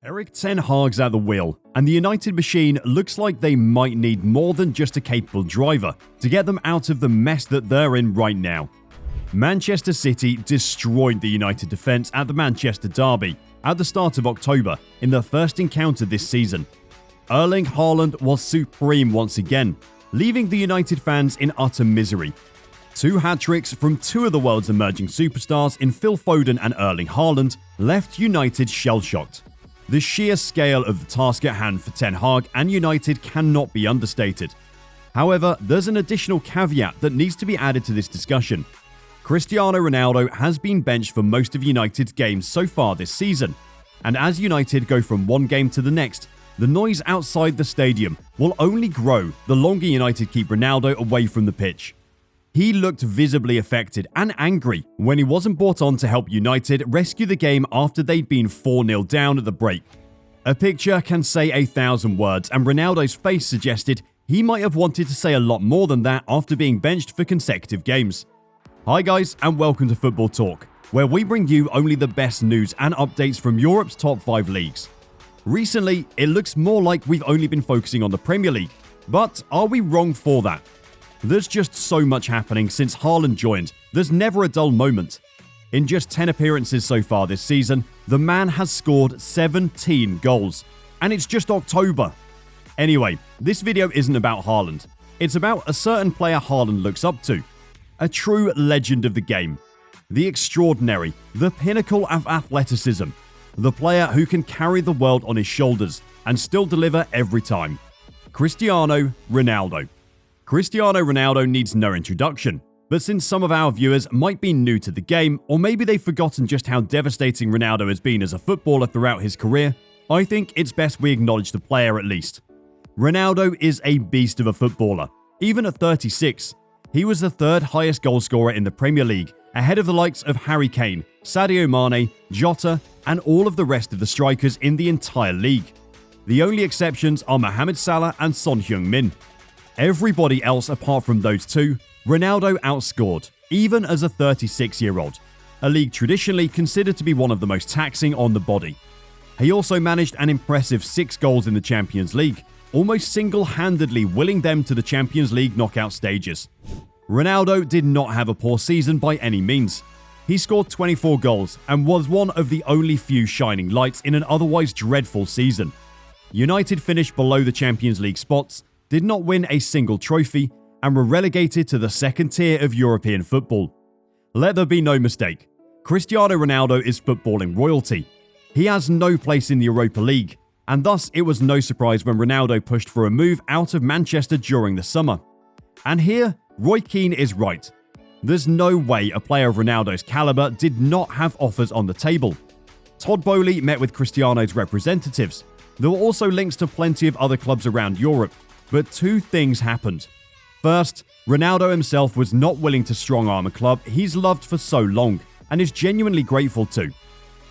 Erik ten Hag's at the wheel, and the United machine looks like they might need more than just a capable driver to get them out of the mess that they're in right now. Manchester City destroyed the United defence at the Manchester derby at the start of October in their first encounter this season. Erling Haaland was supreme once again, leaving the United fans in utter misery. Two hat-tricks from two of the world's emerging superstars in Phil Foden and Erling Haaland left United shell-shocked. The sheer scale of the task at hand for Ten Hag and United cannot be understated. However, there's an additional caveat that needs to be added to this discussion. Cristiano Ronaldo has been benched for most of United's games so far this season, and as United go from one game to the next, the noise outside the stadium will only grow the longer United keep Ronaldo away from the pitch. He looked visibly affected and angry when he wasn't brought on to help United rescue the game after they'd been 4-0 down at the break. A picture can say 1,000 words, and Ronaldo's face suggested he might have wanted to say a lot more than that after being benched for consecutive games. Hi guys, and welcome to Football Talk, where we bring you only the best news and updates from Europe's top 5 leagues. Recently, it looks more like we've only been focusing on the Premier League, but are we wrong for that? There's just so much happening since Haaland joined, there's never a dull moment. In just 10 appearances so far this season, the man has scored 17 goals, and it's just October. Anyway, this video isn't about Haaland, it's about a certain player Haaland looks up to. A true legend of the game. The extraordinary, the pinnacle of athleticism. The player who can carry the world on his shoulders and still deliver every time. Cristiano Ronaldo. Cristiano Ronaldo needs no introduction, but since some of our viewers might be new to the game, or maybe they've forgotten just how devastating Ronaldo has been as a footballer throughout his career, I think it's best we acknowledge the player at least. Ronaldo is a beast of a footballer. Even at 36, he was the third highest goalscorer in the Premier League, ahead of the likes of Harry Kane, Sadio Mane, Jota, and all of the rest of the strikers in the entire league. The only exceptions are Mohamed Salah and Son Heung-min. Everybody else apart from those two, Ronaldo outscored, even as a 36-year-old, a league traditionally considered to be one of the most taxing on the body. He also managed an impressive 6 goals in the Champions League, almost single-handedly willing them to the Champions League knockout stages. Ronaldo did not have a poor season by any means. He scored 24 goals and was one of the only few shining lights in an otherwise dreadful season. United finished below the Champions League spots, did not win a single trophy, and were relegated to the second tier of European football. Let there be no mistake, Cristiano Ronaldo is footballing royalty. He has no place in the Europa League, and thus it was no surprise when Ronaldo pushed for a move out of Manchester during the summer. And here, Roy Keane is right. There's no way a player of Ronaldo's caliber did not have offers on the table. Todd Boehly met with Cristiano's representatives. There were also links to plenty of other clubs around Europe, but two things happened. First, Ronaldo himself was not willing to strong-arm a club he's loved for so long and is genuinely grateful to.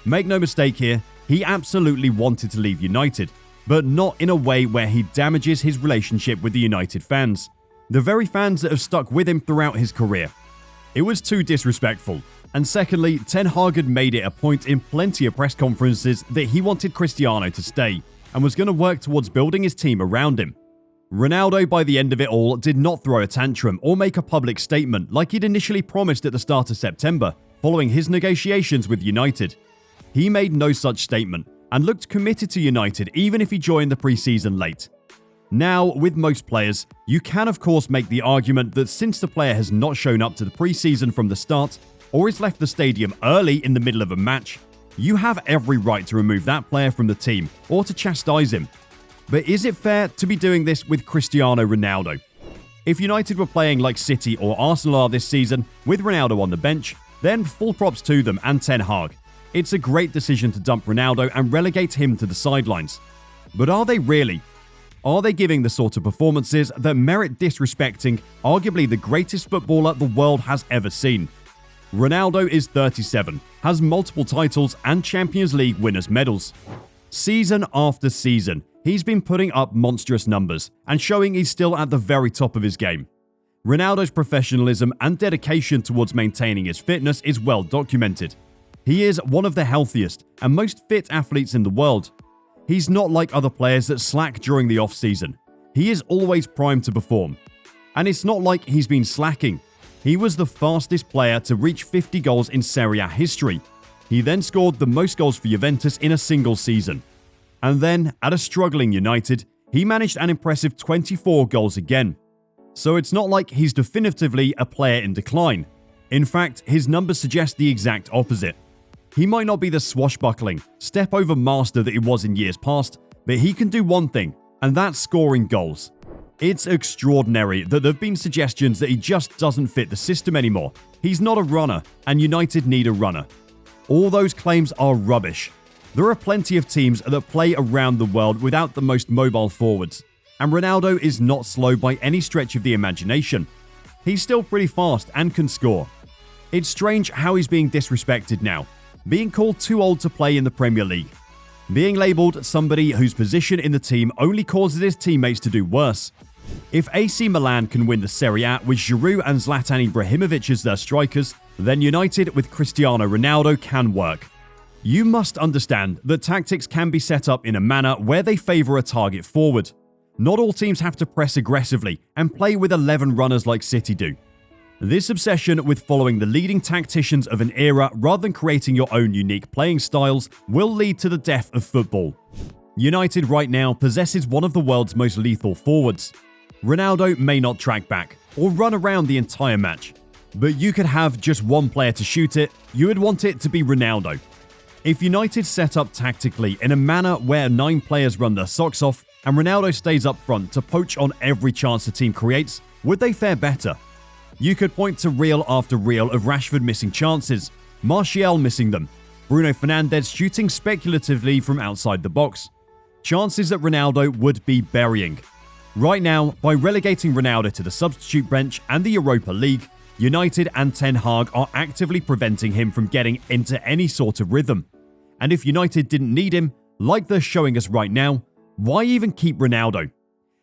Make no mistake here, he absolutely wanted to leave United, but not in a way where he damages his relationship with the United fans. The very fans that have stuck with him throughout his career. It was too disrespectful. And secondly, Ten Hag had made it a point in plenty of press conferences that he wanted Cristiano to stay and was going to work towards building his team around him. Ronaldo, by the end of it all, did not throw a tantrum or make a public statement like he'd initially promised at the start of September, following his negotiations with United. He made no such statement and looked committed to United even if he joined the pre-season late. Now, with most players, you can of course make the argument that since the player has not shown up to the pre-season from the start, or has left the stadium early in the middle of a match, you have every right to remove that player from the team or to chastise him. But is it fair to be doing this with Cristiano Ronaldo? If United were playing like City or Arsenal are this season, with Ronaldo on the bench, then full props to them and Ten Hag. It's a great decision to dump Ronaldo and relegate him to the sidelines. But are they really? Are they giving the sort of performances that merit disrespecting arguably the greatest footballer the world has ever seen? Ronaldo is 37, has multiple titles and Champions League winners' medals. Season after season, he's been putting up monstrous numbers and showing he's still at the very top of his game. Ronaldo's professionalism and dedication towards maintaining his fitness is well documented. He is one of the healthiest and most fit athletes in the world. He's not like other players that slack during the off-season. He is always primed to perform. And it's not like he's been slacking. He was the fastest player to reach 50 goals in Serie A history. He then scored the most goals for Juventus in a single season. And then, at a struggling United, he managed an impressive 24 goals again. So it's not like he's definitively a player in decline. In fact, his numbers suggest the exact opposite. He might not be the swashbuckling, step-over master that he was in years past, but he can do one thing, and that's scoring goals. It's extraordinary that there have been suggestions that he just doesn't fit the system anymore. He's not a runner, and United need a runner. All those claims are rubbish. There are plenty of teams that play around the world without the most mobile forwards, and Ronaldo is not slow by any stretch of the imagination. He's still pretty fast and can score. It's strange how he's being disrespected now, being called too old to play in the Premier League, being labelled somebody whose position in the team only causes his teammates to do worse. If AC Milan can win the Serie A with Giroud and Zlatan Ibrahimovic as their strikers, then United with Cristiano Ronaldo can work. You must understand that tactics can be set up in a manner where they favour a target forward. Not all teams have to press aggressively and play with 11 runners like City do. This obsession with following the leading tacticians of an era rather than creating your own unique playing styles will lead to the death of football. United right now possesses one of the world's most lethal forwards. Ronaldo may not track back or run around the entire match, but you could have just one player to shoot it, you would want it to be Ronaldo. If United set up tactically in a manner where 9 players run their socks off and Ronaldo stays up front to poach on every chance the team creates, would they fare better? You could point to reel after reel of Rashford missing chances, Martial missing them, Bruno Fernandes shooting speculatively from outside the box. Chances that Ronaldo would be burying. Right now, by relegating Ronaldo to the substitute bench and the Europa League, United and Ten Hag are actively preventing him from getting into any sort of rhythm. And if United didn't need him, like they're showing us right now, why even keep Ronaldo?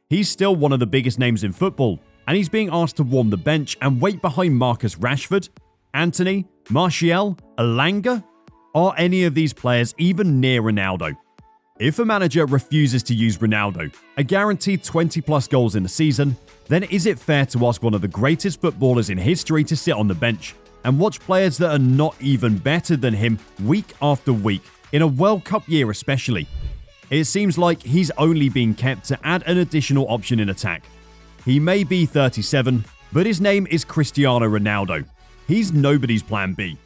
He's still one of the biggest names in football, and he's being asked to warm the bench and wait behind Marcus Rashford, Antony, Martial, Elanga? Are any of these players even near Ronaldo? If a manager refuses to use Ronaldo, a guaranteed 20+ goals in the season, then is it fair to ask one of the greatest footballers in history to sit on the bench and watch players that are not even better than him week after week, in a World Cup year especially? It seems like he's only being kept to add an additional option in attack. He may be 37, but his name is Cristiano Ronaldo. He's nobody's plan B.